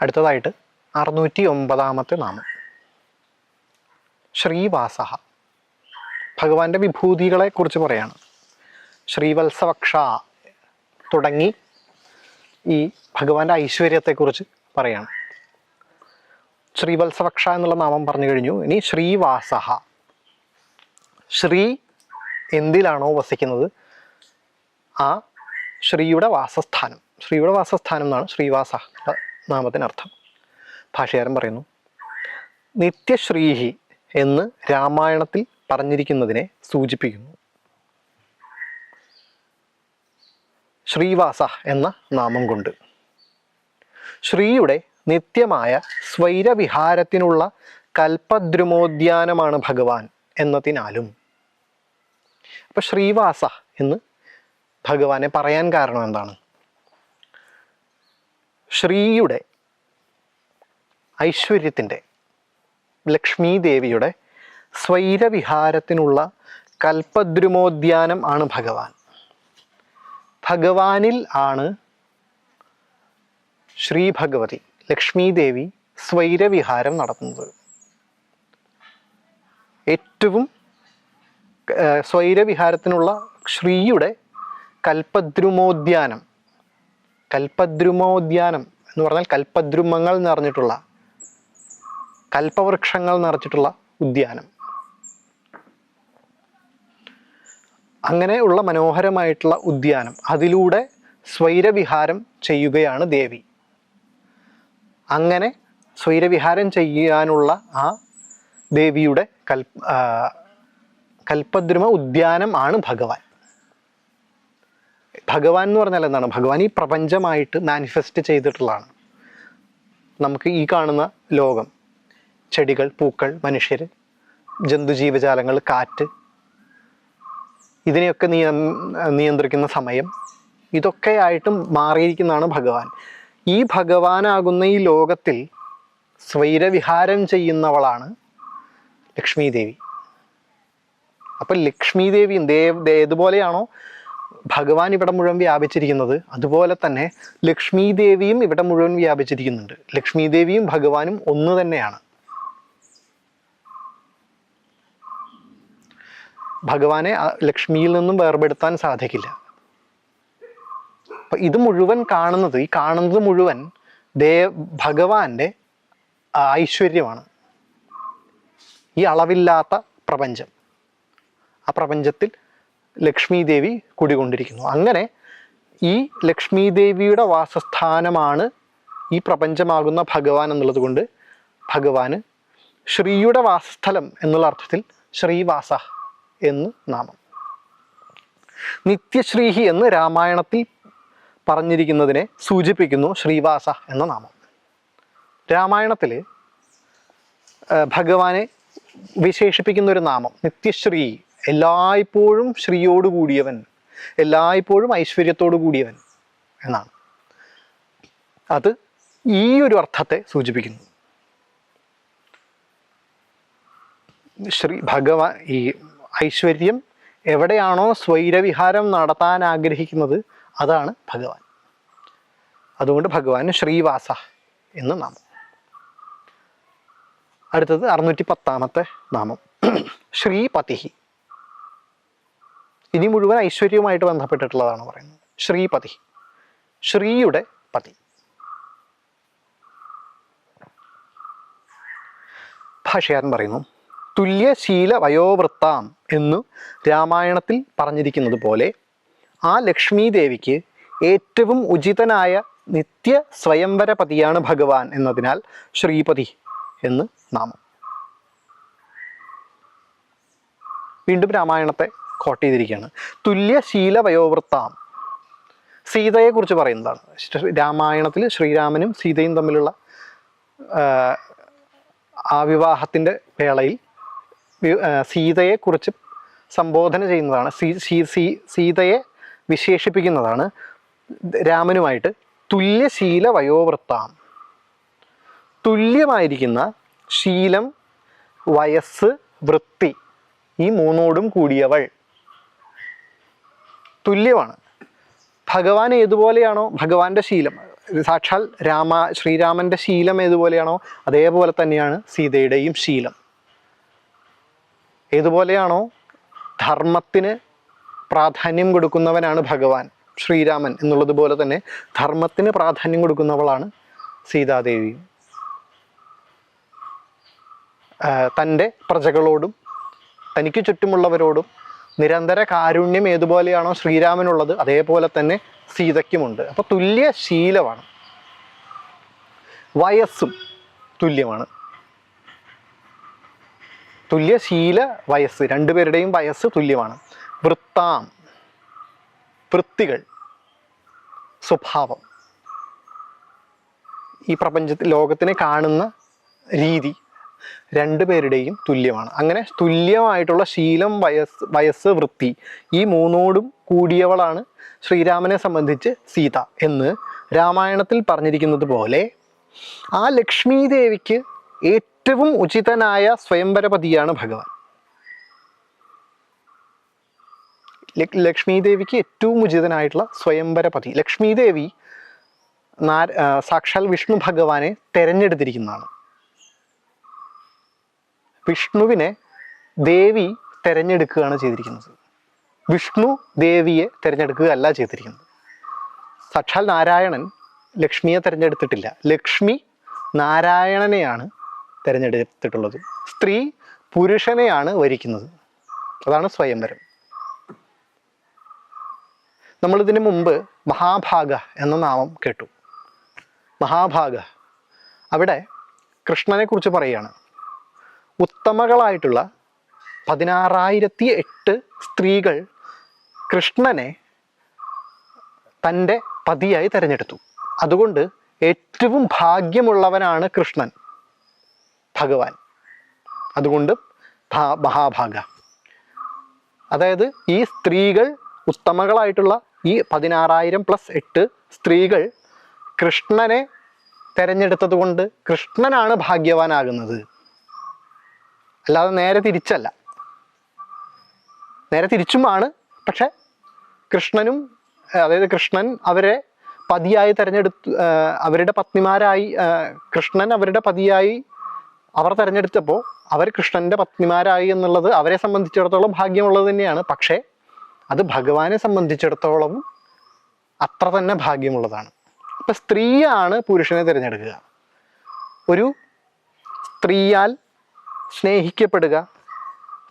അടുത്തതായിട്ട് 609 നാമം ശ്രീവാസ. ഭഗവാന്റെ വിഭൂതികളെ കുറിച്ച് പറയാണ്. ശ്രീവത്സവക്ഷ തുടങ്ങി ഈ ഭഗവാന്റെ ഐശ്വര്യത്തെക്കുറിച്ച് പറയാണ്. ശ്രീവത്സവക്ഷ എന്നുള്ള നാമം പറഞ്ഞു കഴിഞ്ഞു. ഇനി ശ്രീവാസ. ശ്രീ എന്തിലാണോ വസിക്കുന്നത് ആ ശ്രീയുടെ വാസസ്ഥാനം. ശ്രീയുടെ വാസസ്ഥാനം എന്നാണ് ശ്രീവാസ നാമത്തിനർത്ഥം. ഭാഷ്യകാരൻ പറയുന്നു, നിത്യശ്രീഹി എന്ന് രാമായണത്തിൽ പറഞ്ഞിരിക്കുന്നതിനെ സൂചിപ്പിക്കുന്നു. ശ്രീവാസ എന്ന നാമം കൊണ്ട് ശ്രീയുടെ നിത്യമായ സ്വൈരവിഹാരത്തിനുള്ള കൽപ്പദ്രുമോദ്യാനമാണ് ഭഗവാൻ എന്നതിനാലും. അപ്പൊ ശ്രീവാസ എന്ന് ഭഗവാനെ പറയാൻ കാരണം എന്താണ്? ശ്രീയുടെ ഐശ്വര്യത്തിൻ്റെ, ലക്ഷ്മി ദേവിയുടെ സ്വൈരവിഹാരത്തിനുള്ള കൽപ്പദ്രുമോദ്യാനം ആണ് ഭഗവാൻ. ഭഗവാനിൽ ആണ് ശ്രീ ഭഗവതി ലക്ഷ്മി ദേവി സ്വൈരവിഹാരം നടത്തുന്നത്. ഏറ്റവും സ്വൈരവിഹാരത്തിനുള്ള ശ്രീയുടെ കൽപ്പദ്രുമോദ്യാനം. കൽപ്പദ്രുമോദ്യാനം എന്ന് പറഞ്ഞാൽ കൽപ്പദ്രുമങ്ങൾ നിറഞ്ഞിട്ടുള്ള, കൽപ്പവൃക്ഷങ്ങൾ നിറച്ചിട്ടുള്ള ഉദ്യാനം. അങ്ങനെയുള്ള മനോഹരമായിട്ടുള്ള ഉദ്യാനം, അതിലൂടെ സ്വൈരവിഹാരം ചെയ്യുകയാണ് ദേവി. അങ്ങനെ സ്വൈരവിഹാരം ചെയ്യാനുള്ള ആ ദേവിയുടെ കൽപ്പദ്രുമ ഉദ്യാനം ആണ് ഭഗവാൻ. ഭഗവാൻ എന്ന് പറഞ്ഞാൽ എന്താണ്? ഭഗവാൻ ഈ പ്രപഞ്ചമായിട്ട് മാനിഫെസ്റ്റ് ചെയ്തിട്ടുള്ളതാണ്. നമുക്ക് ഈ കാണുന്ന ലോകം, ചെടികൾ, പൂക്കൾ, മനുഷ്യർ, ജന്തുജീവജാലങ്ങൾ, കാറ്റ്, ഇതിനെയൊക്കെ നിയന്ത്രിക്കുന്ന സമയം, ഇതൊക്കെയായിട്ടും മാറിയിരിക്കുന്നതാണ് ഭഗവാൻ. ഈ ഭഗവാനാകുന്ന ഈ ലോകത്തിൽ സ്വൈരവിഹാരം ചെയ്യുന്നവളാണ് ലക്ഷ്മി ദേവി. അപ്പം ലക്ഷ്മി ദേവി ഏതുപോലെയാണോ ഭഗവാൻ ഇവിടെ മുഴുവൻ വ്യാപിച്ചിരിക്കുന്നത്, അതുപോലെ തന്നെ ലക്ഷ്മി ദേവിയും ഇവിടെ മുഴുവൻ വ്യാപിച്ചിരിക്കുന്നുണ്ട്. ലക്ഷ്മി ദേവിയും ഭഗവാനും ഒന്ന് തന്നെയാണ്. ഭഗവാനെ ലക്ഷ്മിയിൽ നിന്നും വേർപെടുത്താൻ സാധിക്കില്ല. അപ്പൊ ഇത് മുഴുവൻ കാണുന്നത്, ഈ കാണുന്നത് മുഴുവൻ ഭഗവാന്റെ ഐശ്വര്യമാണ്. ഈ അളവില്ലാത്ത പ്രപഞ്ചം, ആ പ്രപഞ്ചത്തിൽ ലക്ഷ്മി ദേവി കുടികൊണ്ടിരിക്കുന്നു. അങ്ങനെ ഈ ലക്ഷ്മി ദേവിയുടെ വാസസ്ഥാനമാണ് ഈ പ്രപഞ്ചമാകുന്ന ഭഗവാൻ എന്നുള്ളത് കൊണ്ട് ഭഗവാന് ശ്രീയുടെ വാസസ്ഥലം എന്നുള്ള അർത്ഥത്തിൽ ശ്രീവാസ എന്ന് നാമം. നിത്യശ്രീഹി എന്ന് രാമായണത്തിൽ പറഞ്ഞിരിക്കുന്നതിനെ സൂചിപ്പിക്കുന്നു ശ്രീവാസ എന്ന നാമം. രാമായണത്തിൽ ഭഗവാനെ വിശേഷിപ്പിക്കുന്ന ഒരു നാമം നിത്യശ്രീ, എല്ലായ്പ്പോഴും ശ്രീയോട് കൂടിയവൻ, എല്ലായ്പ്പോഴും ഐശ്വര്യത്തോടു കൂടിയവൻ എന്നാണ്. അത് ഈ ഒരു അർത്ഥത്തെ സൂചിപ്പിക്കുന്നു. ഭഗവാൻ ഈ ഐശ്വര്യം എവിടെയാണോ സ്വൈരവിഹാരം നടത്താൻ ആഗ്രഹിക്കുന്നത് അതാണ് ഭഗവാൻ. അതുകൊണ്ട് ഭഗവാന് ശ്രീവാസ എന്ന് നാമം. അടുത്തത് 610 നാമം ശ്രീപതി. ഇനി മുഴുവൻ ഐശ്വര്യവുമായിട്ട് ബന്ധപ്പെട്ടിട്ടുള്ളതാണ് പറയുന്നത്. ശ്രീപതി, ശ്രീയുടെ പതി. ഭാഷ്യകാരൻ പറയുന്നു, തുല്യശീല വയോവൃത്താം എന്നു രാമായണത്തിൽ പറഞ്ഞിരിക്കുന്നത് പോലെ ആ ലക്ഷ്മി ദേവിക്ക് ഏറ്റവും ഉചിതനായ നിത്യ സ്വയംവരപതിയാണ് ഭഗവാൻ എന്നതിനാൽ ശ്രീപതി എന്ന് നാമം. വീണ്ടും രാമായണത്തെ കോട്ട് ചെയ്തിരിക്കുകയാണ്. തുല്യശീല വയോവൃത്താം, സീതയെ കുറിച്ച് പറയുന്നതാണ്. രാമായണത്തിൽ ശ്രീരാമനും സീതയും തമ്മിലുള്ള ആ വിവാഹത്തിൻ്റെ വേളയിൽ സീതയെ കുറിച്ച് സംബോധന ചെയ്യുന്നതാണ്. സീതയെ വിശേഷിപ്പിക്കുന്നതാണ് രാമനുമായിട്ട്. തുല്യശീല വയോവൃത്താം, തുല്യമായിരിക്കുന്ന ശീലം, വയസ്സ്, വൃത്തി, ഈ മൂന്നോടും കൂടിയവൾ. തുല്യമാണ്. ഭഗവാൻ ഏതുപോലെയാണോ ഭഗവാന്റെ ശീലം, സാക്ഷാൽ ശ്രീരാമൻ്റെ ശീലം ഏതുപോലെയാണോ അതേപോലെ തന്നെയാണ് സീതയുടെയും ശീലം. ഏതുപോലെയാണോ ധർമ്മത്തിന് പ്രാധാന്യം കൊടുക്കുന്നവനാണ് ഭഗവാൻ ശ്രീരാമൻ എന്നുള്ളത് പോലെ തന്നെ ധർമ്മത്തിന് പ്രാധാന്യം കൊടുക്കുന്നവളാണ് സീതാദേവിയും. തൻ്റെ പ്രജകളോടും തനിക്ക് ചുറ്റുമുള്ളവരോടും നിരന്തര കാരുണ്യം ഏതുപോലെയാണോ ശ്രീരാമനുള്ളത് അതേപോലെ തന്നെ സീതയ്ക്കുമുണ്ട്. അപ്പോൾ തുല്യ ശീലമാണ്, വയസ്സും തുല്യമാണ്. തുല്യശീല വയസ്സ്, രണ്ടുപേരുടെയും വയസ്സ് തുല്യമാണ്. വൃത്താം, വൃത്തികൾ, സ്വഭാവം, ഈ പ്രപഞ്ചത്തിൽ ലോകത്തിനെ കാണുന്ന രീതി രണ്ടുപേരുടെയും തുല്യമാണ്. അങ്ങനെ തുല്യമായിട്ടുള്ള ശീലം, വയസ്സ്, വൃത്തി, ഈ മൂന്നോടും കൂടിയവളാണ് ശ്രീരാമനെ സംബന്ധിച്ച് സീത എന്ന് രാമായണത്തിൽ പറഞ്ഞിരിക്കുന്നത് പോലെ ആ ലക്ഷ്മി ദേവിക്ക് ഏറ്റവും ഉചിതനായ സ്വയംവരപതിയാണ് ഭഗവാൻ. ലക്ഷ്മി ദേവിക്ക് ഏറ്റവും ഉചിതനായിട്ടുള്ള സ്വയംവരപതി. ലക്ഷ്മി ദേവി സാക്ഷാൽ വിഷ്ണു ഭഗവാനെ തെരഞ്ഞെടുത്തിരിക്കുന്നതാണ്. വിഷ്ണുവിനെ ദേവി തിരഞ്ഞെടുക്കുകയാണ് ചെയ്തിരിക്കുന്നത്. വിഷ്ണു ദേവിയെ തിരഞ്ഞെടുക്കുകയല്ല ചെയ്തിരിക്കുന്നത്. സാക്ഷാൽ നാരായണൻ ലക്ഷ്മിയെ തിരഞ്ഞെടുത്തിട്ടില്ല. ലക്ഷ്മി നാരായണനെയാണ് തിരഞ്ഞെടുത്തിട്ടുള്ളത്. സ്ത്രീ പുരുഷനെയാണ് വരിക്കുന്നത്. അതാണ് സ്വയംവരം. നമ്മളിതിനു മുമ്പ് മഹാഭാഗ എന്ന നാമം കേട്ടു. മഹാഭാഗ, അവിടെ കൃഷ്ണനെ കുറിച്ച് പറയുകയാണ്. ഉത്തമകളായിട്ടുള്ള 16,008 സ്ത്രീകൾ കൃഷ്ണനെ തൻ്റെ പതിയായി തിരഞ്ഞെടുത്തു. അതുകൊണ്ട് ഏറ്റവും ഭാഗ്യമുള്ളവനാണ് കൃഷ്ണൻ ഭഗവാൻ. അതുകൊണ്ട് മഹാഭാഗ. അതായത് ഈ സ്ത്രീകൾ, ഉത്തമകളായിട്ടുള്ള ഈ 16,000+8 സ്ത്രീകൾ കൃഷ്ണനെ തിരഞ്ഞെടുത്തത് കൊണ്ട് കൃഷ്ണനാണ് ഭാഗ്യവാനാകുന്നത്. അല്ലാതെ നേരെ തിരിച്ചല്ല. നേരെ തിരിച്ചുമാണ്. പക്ഷെ കൃഷ്ണനും, അതായത് കൃഷ്ണൻ അവരെ പതിയായി തിരഞ്ഞെടുത്തു, അവരുടെ പത്നിമാരായി, കൃഷ്ണൻ അവരുടെ പതിയായി അവർ തിരഞ്ഞെടുത്തപ്പോൾ അവർ കൃഷ്ണൻ്റെ പത്നിമാരായി എന്നുള്ളത് അവരെ സംബന്ധിച്ചിടത്തോളം ഭാഗ്യമുള്ളത് തന്നെയാണ്. പക്ഷേ അത് ഭഗവാനെ സംബന്ധിച്ചിടത്തോളം അത്ര തന്നെ ഭാഗ്യമുള്ളതാണ്. അപ്പം സ്ത്രീയാണ് പുരുഷനെ തിരഞ്ഞെടുക്കുക. ഒരു സ്ത്രീയാൽ സ്നേഹിക്കപ്പെടുക,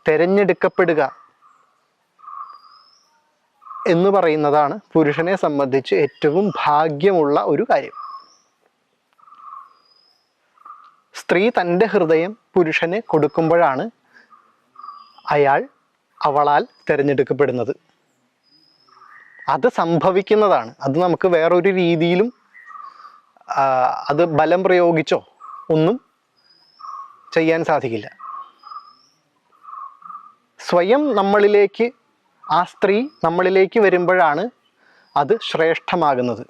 തിരഞ്ഞെടുക്കപ്പെടുക എന്ന് പറയുന്നതാണ് പുരുഷനെ സംബന്ധിച്ച് ഏറ്റവും ഭാഗ്യമുള്ള ഒരു കാര്യം. സ്ത്രീ തൻ്റെ ഹൃദയം പുരുഷന് കൊടുക്കുമ്പോഴാണ് അയാൾ അവളാൽ തിരഞ്ഞെടുക്കപ്പെടുന്നത്. അത് സംഭവിക്കുന്നതാണ്. അത് നമുക്ക് വേറൊരു രീതിയിലും അത് ബലം പ്രയോഗിച്ചോ ഒന്നും ചെയ്യാൻ സാധിക്കില്ല. സ്വയം നമ്മളിലേക്ക്, ആ സ്ത്രീ നമ്മളിലേക്ക് വരുമ്പോഴാണ് അത് ശ്രേഷ്ഠമാകുന്നത്.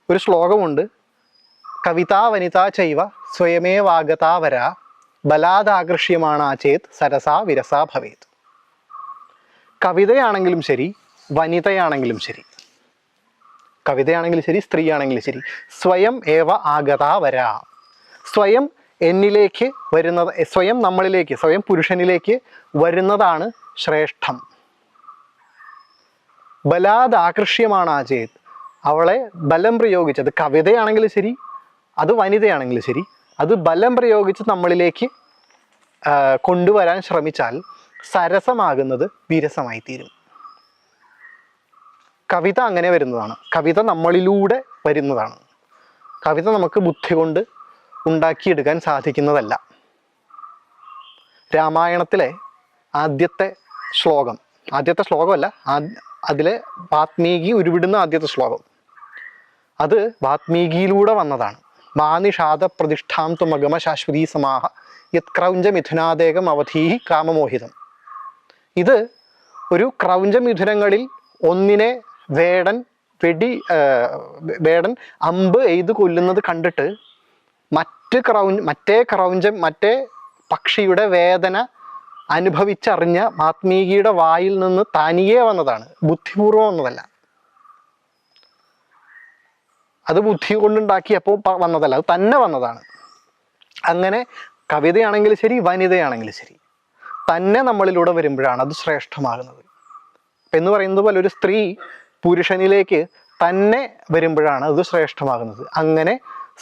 ഒരു ശ്ലോകമുണ്ട്, കവിതാ വനിതാ ചൈവ സ്വയമേവാഗതാവര ബലാദാകർഷ്യമാണാചേത് സരസാ വിരസാ ഭവേത്. കവിതയാണെങ്കിലും ശരി, വനിതയാണെങ്കിലും ശരി, കവിതയാണെങ്കിലും ശരി, സ്ത്രീയാണെങ്കിലും ശരി, സ്വയം ഏവ ആഗതാവര, സ്വയം എന്നിലേക്ക് വരുന്നത്, സ്വയം നമ്മളിലേക്ക്, സ്വയം പുരുഷനിലേക്ക് വരുന്നതാണ് ശ്രേഷ്ഠം. ബലാദാകർഷ്യമാണാചേത്, അവളെ ബലം പ്രയോഗിച്ച്, അത് കവിതയാണെങ്കിലും ശരി, അത് വനിതയാണെങ്കിലും ശരി, അത് ബലം പ്രയോഗിച്ച് നമ്മളിലേക്ക് കൊണ്ടുവരാൻ ശ്രമിച്ചാൽ സരസമാകുന്നത് വിരസമായി തീരും. കവിത അങ്ങനെ വരുന്നതാണ്. കവിത നമ്മളിലൂടെ വരുന്നതാണ്. കവിത നമുക്ക് ബുദ്ധി കൊണ്ട് ഉണ്ടാക്കിയെടുക്കാൻ സാധിക്കുന്നതല്ല. രാമായണത്തിലെ ആദ്യത്തെ ശ്ലോകമല്ല, അതിലെ വാത്മീകി ഉരുവിടുന്ന ആദ്യത്തെ ശ്ലോകം, അത് വാത്മീകിയിലൂടെ വന്നതാണ്. മാനിഷാദ പ്രതിഷ്ഠാം തുമഗമ ശാശ്വതീ സമാഹ യത് ക്രൗഞ്ച മിഥുനാദേകം അവധീഹി കാമമോഹിതം. ഇത് ഒരു ക്രൗഞ്ച മിഥുനങ്ങളിൽ ഒന്നിനെ വേടൻ അമ്പ് എയ്ത് കൊല്ലുന്നത് കണ്ടിട്ട് മറ്റേ പക്ഷിയുടെ വേദന അനുഭവിച്ചറിഞ്ഞ വാത്മീകിയുടെ വായിൽ നിന്ന് തനിയെ വന്നതാണ്, ബുദ്ധിപൂർവം വന്നതല്ല. അത് ബുദ്ധി കൊണ്ടുണ്ടാക്കിയപ്പോൾ വന്നതല്ല, അത് തന്നെ വന്നതാണ്. അങ്ങനെ കവിതയാണെങ്കിലും ശരി, വനിതയാണെങ്കിലും ശരി, തന്നെ നമ്മളിലൂടെ വരുമ്പോഴാണ് അത് ശ്രേഷ്ഠമാകുന്നത്. എന്ന് പറയുന്നത് പോലെ ഒരു സ്ത്രീ പുരുഷനിലേക്ക് തന്നെ വരുമ്പോഴാണ് അത് ശ്രേഷ്ഠമാകുന്നത്. അങ്ങനെ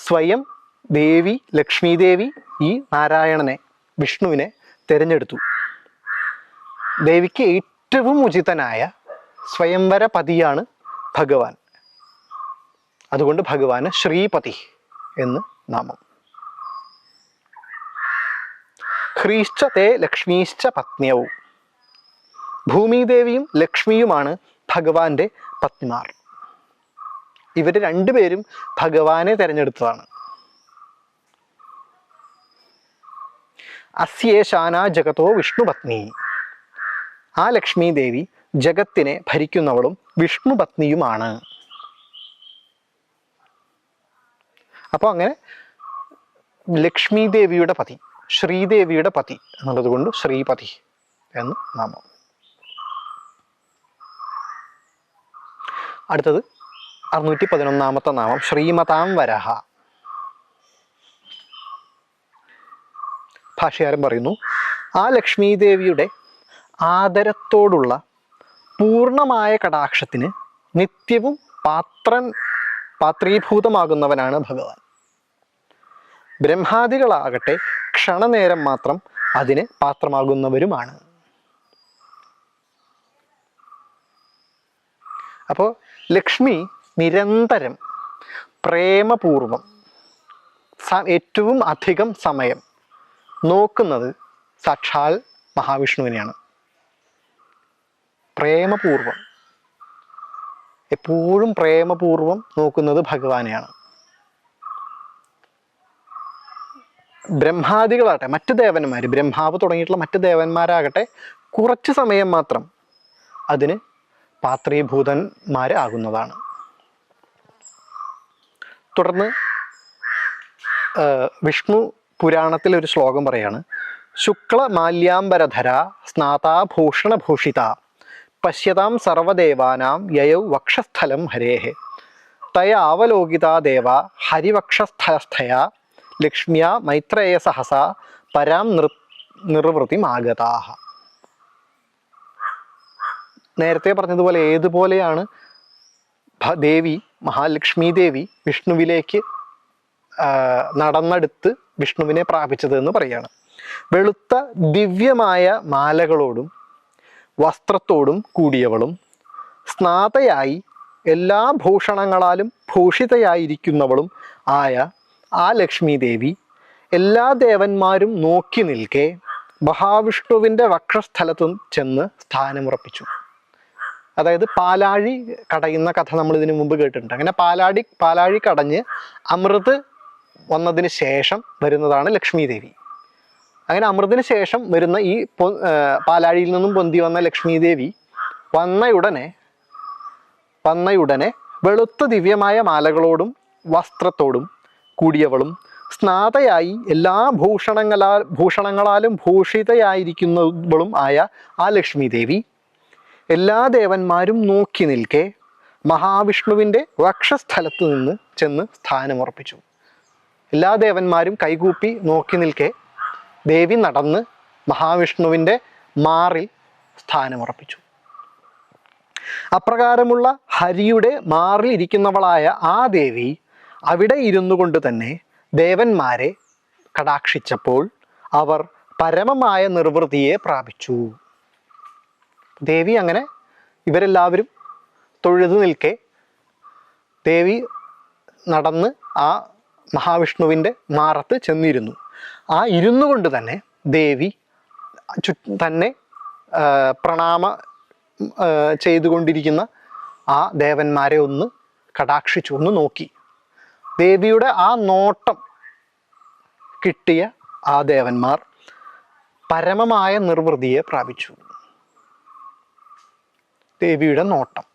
സ്വയം ദേവി, ലക്ഷ്മി ദേവി ഈ നാരായണനെ, വിഷ്ണുവിനെ തിരഞ്ഞെടുത്തു. ദേവിക്ക് ഏറ്റവും ഉചിതനായ സ്വയംവര പതിയാണ് ഭഗവാൻ. അതുകൊണ്ട് ഭഗവാന് ശ്രീപതി എന്ന് നാമം. ഹ്രീശ്ച തേ ലക്ഷ്മീശ്ച പത്നിയവും. ഭൂമിദേവിയും ലക്ഷ്മിയുമാണ് ഭഗവാന്റെ പത്നിമാർ. ഇവര് രണ്ടുപേരും ഭഗവാനെ തെരഞ്ഞെടുത്തതാണ്. അസ്യേശാന ജഗതോ വിഷ്ണുപത്നി. ആ ലക്ഷ്മി ദേവി ജഗത്തിനെ ഭരിക്കുന്നവളും വിഷ്ണുപത്നിയുമാണ്. അപ്പോൾ അങ്ങനെ ലക്ഷ്മി ദേവിയുടെ പതി, ശ്രീദേവിയുടെ പതി എന്നുള്ളത് കൊണ്ട് ശ്രീപതി എന്ന് നാമം. അടുത്തത് 611 നാമം ശ്രീമതാം വരഹ. ഭാഷ്യകാരൻ പറയുന്നു, ആ ലക്ഷ്മി ദേവിയുടെ ആദരത്തോടുള്ള പൂർണ്ണമായ കടാക്ഷത്തിന് നിത്യവും പാത്രീഭൂതമാകുന്നവനാണ് ഭഗവാൻ. ബ്രഹ്മാദികളാകട്ടെ ക്ഷണനേരം മാത്രം അതിന് പാത്രമാകുന്നവരുമാണ്. അപ്പോൾ ലക്ഷ്മി നിരന്തരം പ്രേമപൂർവം ഏറ്റവും അധികം സമയം നോക്കുന്നത് സാക്ഷാൽ മഹാവിഷ്ണുവിനെയാണ്. പ്രേമപൂർവം, എപ്പോഴും പ്രേമപൂർവം നോക്കുന്നത് ഭഗവാനെയാണ്. ബ്രഹ്മാദികളാകട്ടെ, മറ്റ് ദേവന്മാർ, ബ്രഹ്മാവ് തുടങ്ങിയിട്ടുള്ള മറ്റ് ദേവന്മാരാകട്ടെ കുറച്ച് സമയം മാത്രം അതിന് പാത്രീഭൂതന്മാരാകുന്നതാണ്. തുടർന്ന് വിഷ്ണു പുരാണത്തിൽ ഒരു ശ്ലോകം പറയാണ്, ശുക്ല മാല്യാംബരധര സ്നാതാഭൂഷണഭൂഷിത പശ്യതാം സർവദേവാനാം യയൗ വക്ഷസ്ഥലം ഹരേഹ തയ അവലോകിതാ ദേവ ഹരിവക്ഷസ്ഥലസ്ഥയാ ലക്ഷ്മ്യാ മൈത്രേയ സഹസ പരാം നിർവൃതിമാഗതാഹ. നേരത്തെ പറഞ്ഞതുപോലെ ഏതുപോലെയാണ് ദേവി, മഹാലക്ഷ്മി ദേവി വിഷ്ണുവിലേക്ക് നടന്നെടുത്ത് വിഷ്ണുവിനെ പ്രാപിച്ചത് എന്ന് പറയാണ്. വെളുത്ത ദിവ്യമായ മാലകളോടും വസ്ത്രത്തോടും കൂടിയവളും സ്നാതയായി എല്ലാ ഭൂഷണങ്ങളാലും ഭൂഷിതയായിരിക്കുന്നവളും ആയ ആ ലക്ഷ്മി ദേവി എല്ലാ ദേവന്മാരും നോക്കി നിൽക്കെ മഹാവിഷ്ണുവിൻ്റെ വക്ഷസ്ഥലത്തും ചെന്ന് സ്ഥാനമുറപ്പിച്ചു. അതായത് പാലാഴി കടയുന്ന കഥ നമ്മൾ ഇതിനു മുമ്പ് കേട്ടിട്ടുണ്ട്. അങ്ങനെ പാലാഴി കടഞ്ഞ് അമൃത് വന്നതിന് ശേഷം വരുന്നതാണ് ലക്ഷ്മി ദേവി. അങ്ങനെ അമൃതിന് ശേഷം വരുന്ന ഈ പാലാഴിയിൽ നിന്നും പൊന്തി വന്ന ലക്ഷ്മി ദേവി വന്നയുടനെ വെളുത്ത ദിവ്യമായ മാലകളോടും വസ്ത്രത്തോടും കൂടിയവളും സ്നാതയായി എല്ലാ ഭൂഷണങ്ങളാലും ഭൂഷിതയായിരിക്കുന്നവളും ആയ ആ ലക്ഷ്മി ദേവി എല്ലാ ദേവന്മാരും നോക്കി നിൽക്കെ മഹാവിഷ്ണുവിൻ്റെ വക്ഷസ്ഥലത്ത് നിന്ന് ചെന്ന് സ്ഥാനമുറപ്പിച്ചു. എല്ലാ ദേവന്മാരും കൈകൂപ്പി നോക്കി നിൽക്കെ ദേവി നടന്ന് മഹാവിഷ്ണുവിൻ്റെ മാറിൽ സ്ഥാനമുറപ്പിച്ചു. അപ്രകാരമുള്ള ഹരിയുടെ മാറിൽ ഇരിക്കുന്നവളായ ആ ദേവി അവിടെ ഇരുന്നു കൊണ്ട് തന്നെ ദേവന്മാരെ കടാക്ഷിച്ചപ്പോൾ അവർ പരമമായ നിർവൃതിയെ പ്രാപിച്ചു. ദേവി അങ്ങനെ ഇവരെല്ലാവരും തൊഴുതു നിൽക്കെ ദേവി നടന്ന് ആ മഹാവിഷ്ണുവിൻ്റെ മാറത്ത് ചെന്നിരുന്നു. ആ ഇരുന്നു കൊണ്ട് തന്നെ ദേവി തന്നെ പ്രണാമ ചെയ്തുകൊണ്ടിരിക്കുന്ന ആ ദേവന്മാരെ ഒന്ന് കടാക്ഷിച്ചു, ഒന്ന് നോക്കി. ദേവിയുടെ ആ നോട്ടം കിട്ടിയ ആ ദേവന്മാർ പരമമായ നിർവൃതിയെ പ്രാപിച്ചു. ദേവിയുടെ നോട്ടം.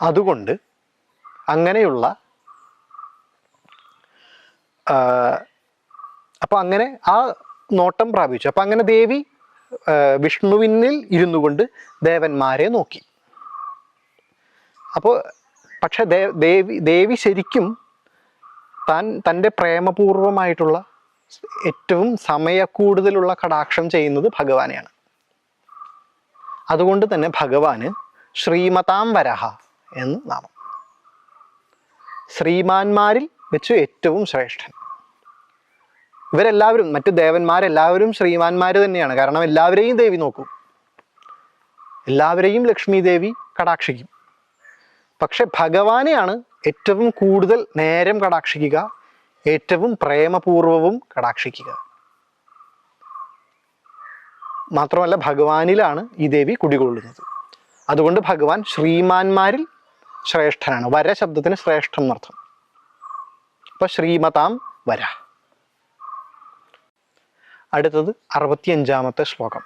അതുകൊണ്ട് അങ്ങനെയുള്ള അപ്പം അങ്ങനെ ആ നോട്ടം പ്രാപിച്ചു. അപ്പം അങ്ങനെ ദേവി വിഷ്ണുവിനിൽ ഇരുന്നു കൊണ്ട് ദേവന്മാരെ നോക്കി. അപ്പോൾ പക്ഷെ ദേവി ശരിക്കും തൻ്റെ പ്രേമപൂർവമായിട്ടുള്ള ഏറ്റവും സമയക്കൂടുതലുള്ള കടാക്ഷം ചെയ്യുന്നത് ഭഗവാനെയാണ്. അതുകൊണ്ട് തന്നെ ഭഗവാന് ശ്രീമതാം വരഹ എന്ന് നാമം. ശ്രീമാന്മാരിൽ വെച്ച് ഏറ്റവും ശ്രേഷ്ഠൻ. ഇവരെല്ലാവരും, മറ്റു ദേവന്മാരെല്ലാവരും ശ്രീമാന്മാർ തന്നെയാണ്. കാരണം എല്ലാവരെയും ദേവി നോക്കും, എല്ലാവരെയും ലക്ഷ്മി ദേവി കടാക്ഷിക്കും. പക്ഷെ ഭഗവാനെയാണ് ഏറ്റവും കൂടുതൽ നേരം കടാക്ഷിക്കുക, ഏറ്റവും പ്രേമപൂർവവും കടാക്ഷിക്കുക. മാത്രമല്ല ഭഗവാനിലാണ് ഈ ദേവി കുടികൊള്ളുന്നത്. അതുകൊണ്ട് ഭഗവാൻ ശ്രീമാന്മാരിൽ ശ്രേഷ്ഠനാണ്. വര ശബ്ദത്തിന് ശ്രേഷ്ഠം എന്നർത്ഥം. അപ്പൊ ശ്രീമതാം വര. അടുത്തത് 65-ാമത്തെ ശ്ലോകം.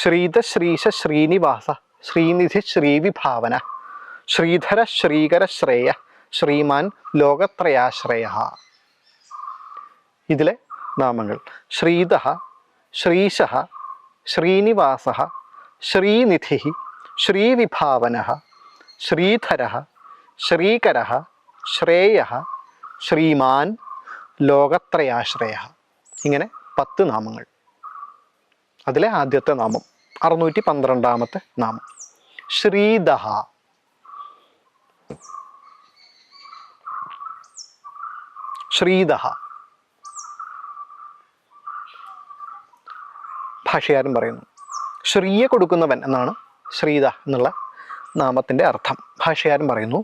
ശ്രീധ ശ്രീശ ശ്രീനിവാസ ശ്രീനിധി ശ്രീവിഭാവന ശ്രീധര ശ്രീകര ശ്രേയ ശ്രീമാൻ ലോകത്രയാശ്രയ. ഇതിലെ നാമങ്ങൾ: ശ്രീധ, ശ്രീശ, ശ്രീനിവാസ, ശ്രീനിധി, ശ്രീവിഭാവന, ശ്രീധര, ശ്രീകര, ശ്രേയ, ശ്രീമാൻ ലോകത്രയാശ്രയ. ഇങ്ങനെ 10 നാമങ്ങൾ. അതിലെ ആദ്യത്തെ നാമം 612-ാമത്തെ നാമം ശ്രീധ. ശ്രീധ ഭാഷകാരൻ പറയുന്നു ശ്രീയെ കൊടുക്കുന്നവൻ എന്നാണ് ശ്രീധ എന്നുള്ള നാമത്തിൻ്റെ അർത്ഥം. ഭാഷകാരൻ പറയുന്നു,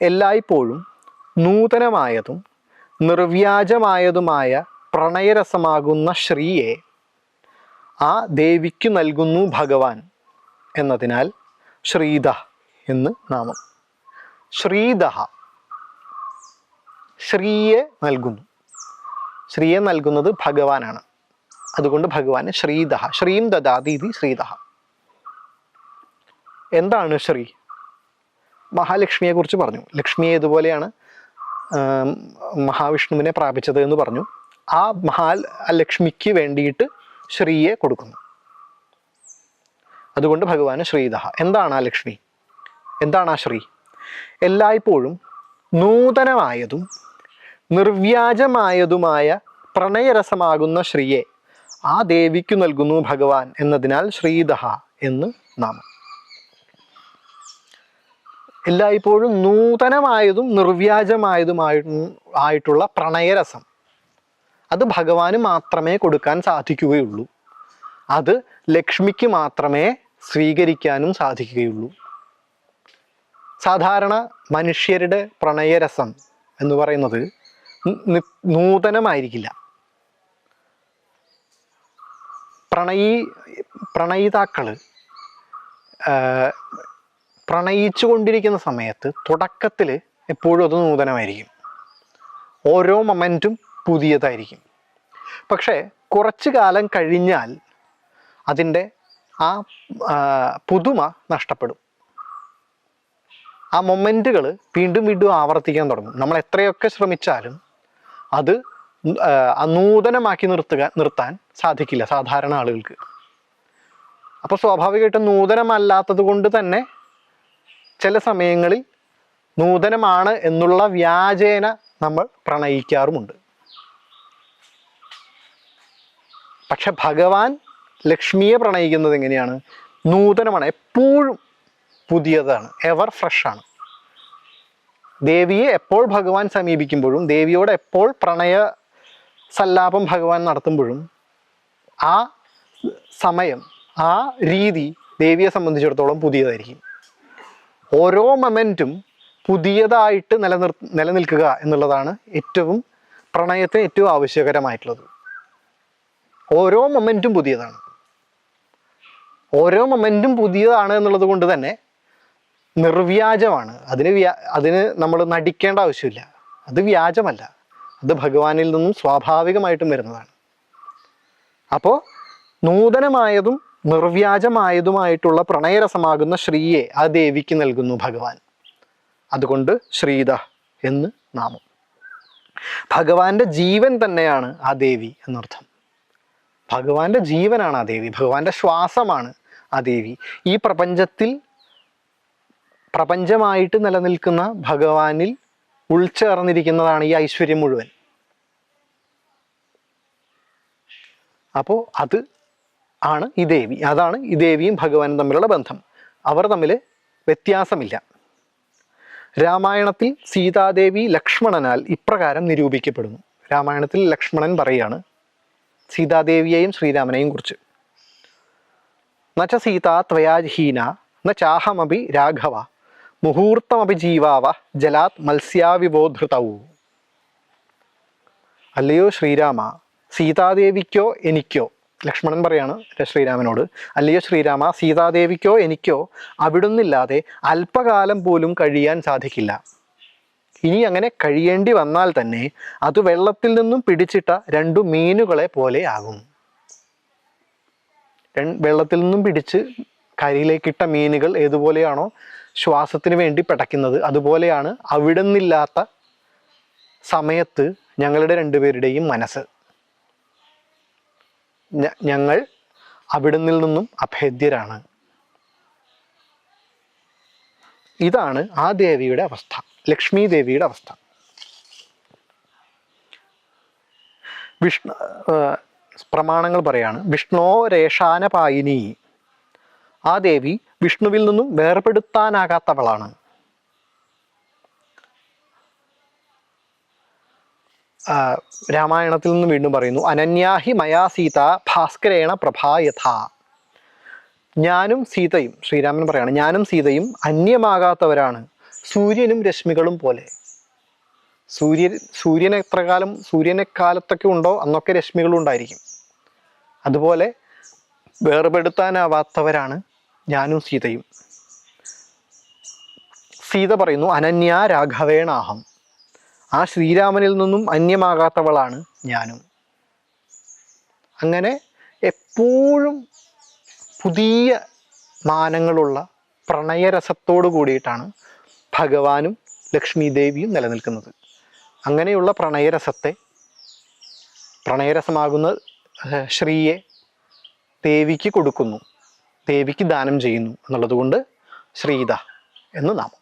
എല്ലായ്പ്പോഴും നൂതനമായതും നിർവ്യാജമായതുമായ പ്രണയരസമാകുന്ന ശ്രീയെ ആ ദേവിക്ക് നൽകുന്നു ഭഗവാൻ എന്നതിനാൽ ശ്രീധ എന്ന് നാമം. ശ്രീധ, ശ്രീയെ നൽകുന്നു. ശ്രീയെ നൽകുന്നത് ഭഗവാനാണ്. അതുകൊണ്ട് ഭഗവാന് ശ്രീധ. ശ്രീം ദദാതി ഇതി ശ്രീധ. എന്താണ് ശ്രീ? മഹാലക്ഷ്മിയെ കുറിച്ച് പറഞ്ഞു. ലക്ഷ്മിയെ ഇതുപോലെയാണ് മഹാവിഷ്ണുവിനെ പ്രാപിച്ചത് എന്ന് പറഞ്ഞു. ആ മഹാലക്ഷ്മിക്ക് വേണ്ടിയിട്ട് ശ്രീയെ കൊടുക്കുന്നു. അതുകൊണ്ട് ഭഗവാന് ശ്രീധ. എന്താണ് ആ ലക്ഷ്മി? എന്താണ് ആ ശ്രീ? എല്ലായ്പ്പോഴും നൂതനമായതും നിർവ്യാജമായതുമായ പ്രണയരസമാകുന്ന ശ്രീയെ ആ ദേവിക്കു നൽകുന്നു ഭഗവാൻ എന്നതിനാൽ ശ്രീധ എന്ന് നാമം. എല്ലായ്പ്പോഴും നൂതനമായതും നിർവ്യാജമായതുമായിട്ടുള്ള പ്രണയരസം അത് ഭഗവാന് മാത്രമേ കൊടുക്കാൻ സാധിക്കുകയുള്ളൂ. അത് ലക്ഷ്മിക്ക് മാത്രമേ സ്വീകരിക്കാനും സാധിക്കുകയുള്ളൂ. സാധാരണ മനുഷ്യരുടെ പ്രണയരസം എന്ന് പറയുന്നത് നൂതനമായിരിക്കില്ല. പ്രണയിതാക്കള് പ്രണയിച്ചു കൊണ്ടിരിക്കുന്ന സമയത്ത് തുടക്കത്തിൽ എപ്പോഴും അത് നൂതനമായിരിക്കും. ഓരോ മൊമെൻറ്റും പുതിയതായിരിക്കും. പക്ഷേ കുറച്ചു കാലം കഴിഞ്ഞാൽ അതിൻ്റെ ആ പുതുമ നഷ്ടപ്പെടും. ആ മൊമെൻറ്റുകൾ വീണ്ടും വീണ്ടും ആവർത്തിക്കാൻ തുടങ്ങും. നമ്മൾ എത്രയൊക്കെ ശ്രമിച്ചാലും അത് നൂതനമാക്കി നിർത്താൻ സാധിക്കില്ല സാധാരണ ആളുകൾക്ക്. അപ്പോൾ സ്വാഭാവികമായിട്ടും നൂതനമല്ലാത്തത് കൊണ്ട് തന്നെ ചില സമയങ്ങളിൽ നൂതനമാണ് എന്നുള്ള വ്യാജേന നമ്മൾ പ്രണയിക്കാറുമുണ്ട്. പക്ഷെ ഭഗവാൻ ലക്ഷ്മിയെ പ്രണയിക്കുന്നത് എങ്ങനെയാണ്? നൂതനമാണ്, എപ്പോഴും പുതിയതാണ്, എവർ ഫ്രഷാണ്. ദേവിയെ എപ്പോൾ ഭഗവാൻ സമീപിക്കുമ്പോഴും ദേവിയോട് എപ്പോൾ പ്രണയ സല്ലാപം ഭഗവാൻ നടത്തുമ്പോഴും ആ സമയം, ആ രീതി ദേവിയെ സംബന്ധിച്ചിടത്തോളം പുതിയതായിരിക്കും. ഓരോ മൊമെൻറ്റും പുതിയതായിട്ട് നിലനിൽക്കുക എന്നുള്ളതാണ് പ്രണയത്തിന് ഏറ്റവും ആവശ്യകരമായിട്ടുള്ളത്. ഓരോ മൊമെൻറ്റും പുതിയതാണ്. ഓരോ മൊമെൻറ്റും പുതിയതാണ് എന്നുള്ളത് കൊണ്ട് തന്നെ നിർവ്യാജമാണ്. അതിന് നമ്മൾ നടിക്കേണ്ട ആവശ്യമില്ല. അത് വ്യാജമല്ല, അത് ഭഗവാനിൽ നിന്നും സ്വാഭാവികമായിട്ടും വരുന്നതാണ്. അപ്പോൾ നൂതനമായതും നിർവ്യാജമായതുമായിട്ടുള്ള പ്രണയരസമാകുന്ന ശ്രീയെ ആ ദേവിക്ക് നൽകുന്നു ഭഗവാൻ. അതുകൊണ്ട് ശ്രീധ എന്ന് നാമം. ഭഗവാന്റെ ജീവൻ തന്നെയാണ് ആ ദേവി എന്നർത്ഥം. ഭഗവാന്റെ ജീവനാണ് ആ ദേവി, ഭഗവാന്റെ ശ്വാസമാണ് ആ ദേവി. ഈ പ്രപഞ്ചത്തിൽ പ്രപഞ്ചമായിട്ട് നിലനിൽക്കുന്ന ഭഗവാനിൽ ഉൾച്ചേർന്നിരിക്കുന്നതാണ് ഈ ഐശ്വര്യം മുഴുവൻ. അപ്പോൾ അത് ആണ് ഈ ദേവി, അതാണ് ഈ ദേവിയും ഭഗവാനും തമ്മിലുള്ള ബന്ധം. അവർ തമ്മിൽ വ്യത്യാസമില്ല. രാമായണത്തിൽ സീതാദേവി ലക്ഷ്മണനാൽ ഇപ്രകാരം നിരൂപിക്കപ്പെടുന്നു. രാമായണത്തിൽ ലക്ഷ്മണൻ പറയാണ് സീതാദേവിയെയും ശ്രീരാമനെയും കുറിച്ച്: നച സീത ത്വയാഹീന ന ചാഹമപി രാഘവ മുഹൂർത്തമപി ജീവാവ ജലാത് മത്സ്യാവിബോധൃതൗ. അല്ലയോ ശ്രീരാമ, സീതാദേവിക്കോ എനിക്കോ, ലക്ഷ്മണൻ പറയാണ് ശ്രീരാമനോട്, അല്ലയോ ശ്രീരാമ, സീതാദേവിക്കോ എനിക്കോ അവിടുന്നില്ലാതെ അല്പകാലം പോലും കഴിയാൻ സാധിക്കില്ല. ഇനി അങ്ങനെ കഴിയേണ്ടി വന്നാൽ തന്നെ അത് വെള്ളത്തിൽ നിന്നും പിടിച്ചിട്ട 2 മീനുകളെ പോലെ ആകും. വെള്ളത്തിൽ നിന്നും പിടിച്ച് കരയിലേക്കിട്ട മീനുകൾ ഏതുപോലെയാണോ ശ്വാസത്തിന് വേണ്ടി പിടയ്ക്കുന്നത്, അതുപോലെയാണ് അവിടുന്നില്ലാത്ത സമയത്ത് ഞങ്ങളുടെ 2 പേരുടെയും മനസ്സ്. ഞങ്ങൾ അവിടുന്നിൽ നിന്നും അഭേദ്യരാണ്. ഇതാണ് ആ ദേവിയുടെ അവസ്ഥ, ലക്ഷ്മി ദേവിയുടെ അവസ്ഥ. പ്രമാണങ്ങൾ പറയാണ് വിഷ്ണോ രേഷാനപായിനി. ആ ദേവി വിഷ്ണുവിൽ നിന്നും വേർപെടുത്താനാകാത്തവളാണ്. രാമായണത്തിൽ നിന്ന് വീണ്ടും പറയുന്നു അനന്യാഹി മയാ സീത ഭാസ്കരേണ പ്രഭായഥ. ഞാനും സീതയും, ശ്രീരാമൻ പറയാണ്, ഞാനും സീതയും അന്യമാകാത്തവരാണ്, സൂര്യനും രശ്മികളും പോലെ. സൂര്യൻ എത്ര കാലം, സൂര്യനെക്കാലത്തൊക്കെ ഉണ്ടോ അന്നൊക്കെ രശ്മികളും ഉണ്ടായിരിക്കും. അതുപോലെ വേർപെടുത്താനാവാത്തവരാണ് ഞാനും സീതയും. സീത പറയുന്നു അനന്യാ രാഘവേണാഹം. ആ ശ്രീരാമനിൽ നിന്നും അന്യമാകാത്തവളാണ് ഞാനും. അങ്ങനെ എപ്പോഴും പുതിയ മാനങ്ങളുള്ള പ്രണയരസത്തോടു കൂടിയിട്ടാണ് ഭഗവാനും ലക്ഷ്മി ദേവിയും നിലനിൽക്കുന്നത്. അങ്ങനെയുള്ള പ്രണയരസമാകുന്ന ശ്രീയെ ദേവിക്ക് കൊടുക്കുന്നു, ദേവിക്ക് ദാനം ചെയ്യുന്നു എന്നുള്ളത് കൊണ്ട് ശ്രീത എന്ന് നാമം.